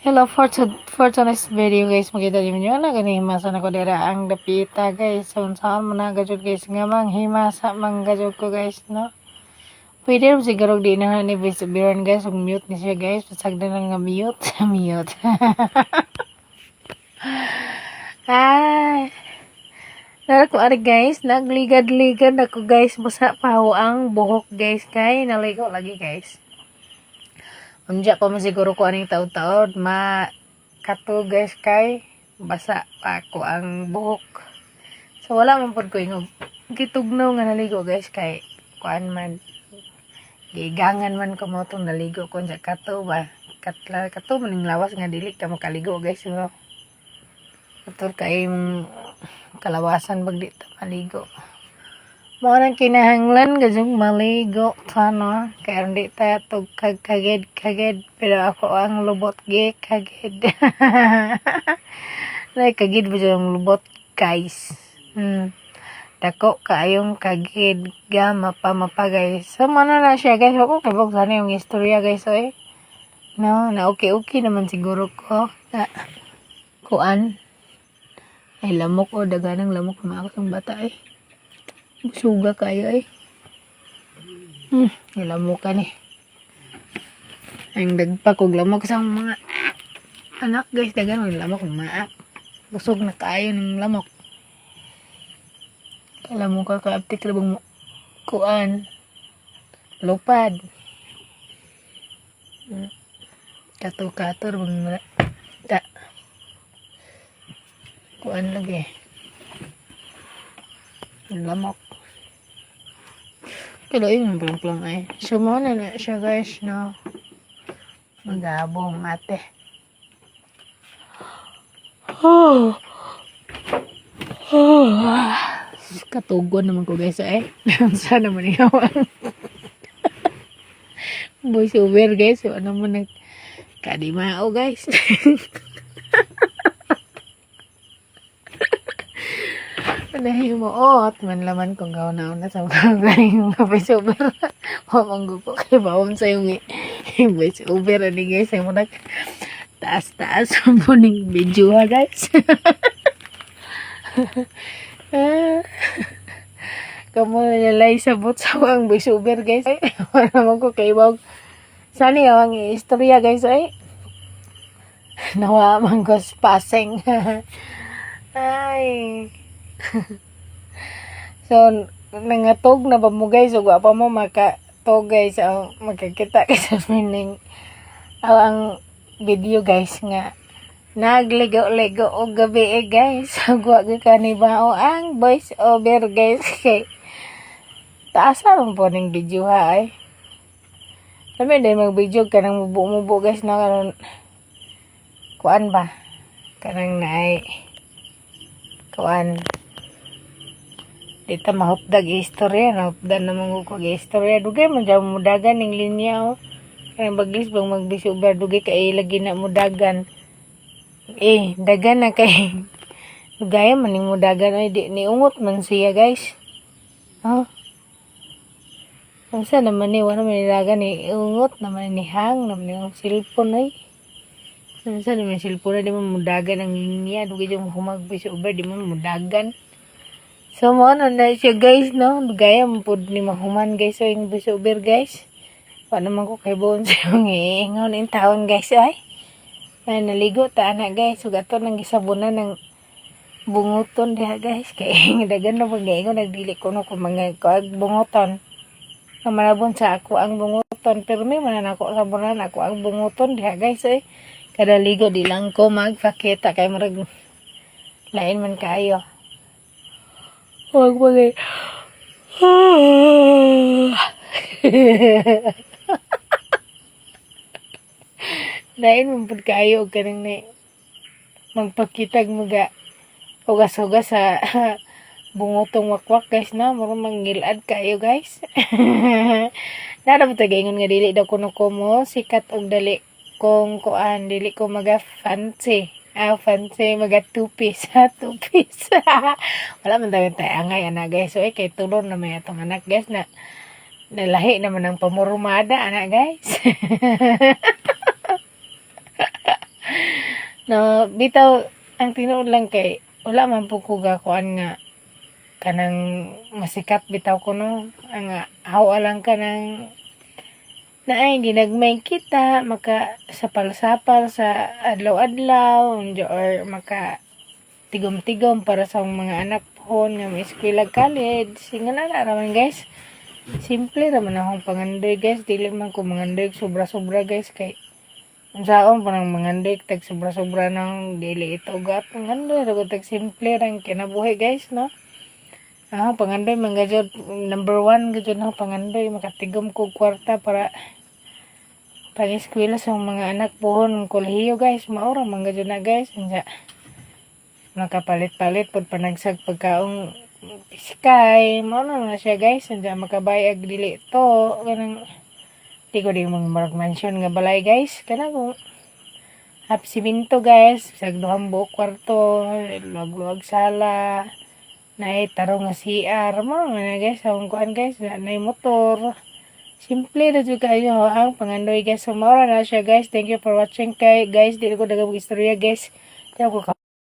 Hello, for today's video guys, makita niyo na ganihimasa na ko dira ang dapita guys. So, saan mo na gajud guys nga manghimasa manggajud ko guys, no? Pwede rin siguro di na ni Biran guys, kung mute ni siya guys, pasagdan lang nga mute, mute. Ay, nara ko ari guys, nagligad-ligad ako guys, busa pa ang buhok guys, kay naligo lagi guys. Unja pa man siguro ko aning taod-taod kato guys kay basa pa ako ang buhok. So wala man pod ko ingog gitugnaw nga naligo guys kay kuan man gigangan man ko mo tong naligo ko unja kato ba kato man ning lawas nga dili ka makaligo guys no. Kato kay kalawasan bagdi ta maligo. Mo nang kinahanglan gajong maligo sana kay hindi ta tog kaged pero ako ang lubot gi kaged. Like kaged ba yung lubot guys. Dako kaayong kaged ga mapa guys. So mana na siya guys, ako kabog sana yung istorya guys oy. No, na okay naman siguro ko. Kuan ay lamok o daganang lamok maak ang bata eh. Suga kayo eh. Nilamukan eh. Ang dagpa kog lamok sa mga anak guys. Dagan mo lamok maak. Busog na kayo ng lamok. Kalamuka ka aptik labang kuan. Lupad. Kato-kator bang ta. Kuan lagi. Lamok. Pero yun plang ay. So mo na siya guys no. Magabong ate. Katugon naman ko guys eh. Sana man iyawan. Voice over guys. So ano mo kadimao guys. Panahin mo, at man laman kung gawin na sa mga yung voice over. Mamanggo ko kay bawon sa yung voice over. Ani guys, ay mo taas-taas mo ning video ha guys. Kamu lalay sabot sa ang voice over guys. Wala naman ko kay bawon. Saan yung istorya guys ay? Nawa man ko passing. Ay. So nangatog na ba mo guys ug apa mo makatog guys magkakita sa meaning ang video guys nga naglego-lego og gabi guys agwa gyud kanibao ang voice over guys kay taasa ron po ning video ha ay sabi dai mag video kanang mubo guys na karon kuan ba kanang naay kuan dito mahupdag istorya, nahupdan naman ko istorya. Dugay mo dyan mudagan ng linya o. Kaya baglis bang magbisubar, dugay kay lagi na mudagan. Dagan na kay. Dugay man yung mudagan ay di niungot man siya guys. Ang sa naman ni, wala man nilagan ni ungot naman ni hang, naman yung cellphone ay. Ang sa naman cellphone na di man mudagan ang linya, dugay yung humagbisubar, di man mudagan. So mo na siya guys no, gaya mo pud ni mahuman guys so yung voiceover guys. Pa naman ko kay bon sa yung iingon in taon guys ay. Ay naligo ta ana guys, ug ato nang gisabunan ng bunguton diha guys kay dagan na pag ingon nagdili ko no kung mga bunguton. Namanabon sa ako ang bunguton pero may man ako sabunan ako ang bunguton diha guys ay. Kada ligo di lang ko magpakita kay marag lain man kayo. Huwag bagay. Dahil mampud kayo ka nang magpakitag mga ugas-ugas sa bungotong wakwak guys na. Marang mangilad kayo guys. Nara mo tagaingon nga dili daw kuno ko mo sikat og dali kong kuan dili ko maga fancy. Fancy mga 2 piece ha 2 piece. Wala man tayo angay ana guys. So kay tulon na may atong anak guys na nalahi naman ng pamurumada ana guys. No, bitaw ang tinuod lang kay wala man po ko gakuan nga kanang masikat bitaw ko no. Ang hawa lang kanang naay ginagmay kita maka sapal-sapal sa adlaw-adlaw or maka tigom-tigom para sa mga anak pohon nga may eskwela college. Singa na raman guys. Simple raman akong pangandoy guys. Dili man ko mangandoy sobra-sobra guys kay unsaon pa nang mangandoy tag sobra-sobra nang dili ito ugat. Pangandoy rago tag simple rang kinabuhi guys no. Pangandoy man gajud number 1 gajud na pangandoy makatigom ko kwarta para pag-eskwela sa mga anak pohon ng kolehiyo guys. Maura man gajud na guys. Unya nakapalit-palit pod panagsag pagkaong iskay mo na siya guys unya makabayag dili to kanang di ko di mga marag mansion nga balay guys kanang kung hap siminto guys bisag duhang buok kwarto luwag-luwag sala naay tarong nga CR mo na guys ang kuan guys naay motor simple na jud kayo ang pangandoy guys so maura na siya guys. Thank you for watching kay guys. Dili ko dagang istorya guys. Kaya ko